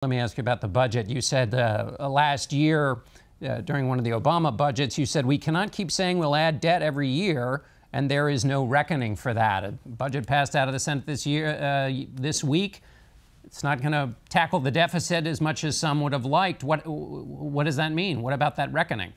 Let me ask you about the budget. You said last year, during one of the Obama budgets, you said we cannot keep saying we'll add debt every year, and there is no reckoning for that. A budget passed out of the Senate this week. It's not going to tackle the deficit as much as some would have liked. What does that mean? What about that reckoning?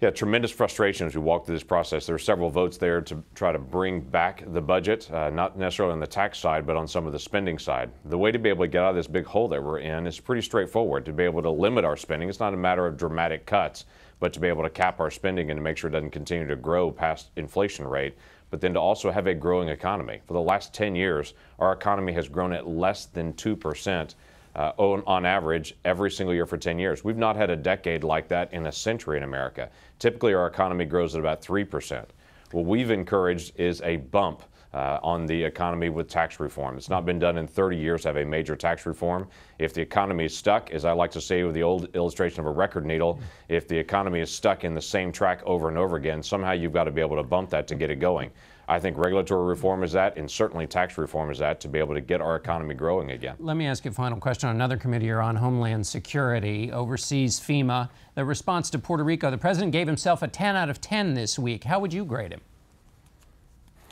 Yeah, tremendous frustration as we walk through this process. There are several votes there to try to bring back the budget, not necessarily on the tax side, but on some of the spending side. The way to be able to get out of this big hole that we're in is pretty straightforward. To be able to limit our spending, it's not a matter of dramatic cuts, but to be able to cap our spending and to make sure it doesn't continue to grow past inflation rate, but then to also have a growing economy. For the last 10 years, our economy has grown at less than 2%. On average every single year for 10 years. We've not had a decade like that in a century in America. Typically, our economy grows at about 3%. What we've encouraged is a bump on the economy with tax reform. It's not been done in 30 years to have a major tax reform. If the economy is stuck, as I like to say with the old illustration of a record needle, if the economy is stuck in the same track over and over again, somehow you've got to be able to bump that to get it going. I think regulatory reform is that, and certainly tax reform is that, to be able to get our economy growing again. Let me ask you a final question on another committee here on Homeland Security, overseas FEMA. The response to Puerto Rico, the president gave himself a 10 out of 10 this week. How would you grade him?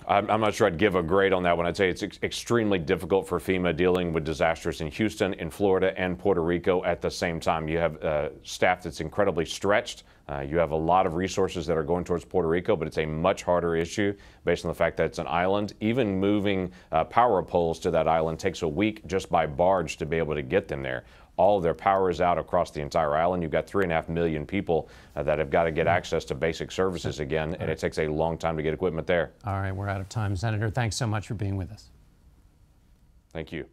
I'm not sure I'd give a grade on that one. I'd say it's extremely difficult for FEMA dealing with disasters in Houston, in Florida, and Puerto Rico at the same time. You have staff that's incredibly stretched. You have a lot of resources that are going towards Puerto Rico, but it's a much harder issue based on the fact that it's an island. Even moving power poles to that island takes a week just by barge to be able to get them there. All of their power is out across the entire island. You've got 3.5 million people that have got to get access to basic services again, and it takes a long time to get equipment there. All right, we're out of time. Senator, thanks so much for being with us. Thank you.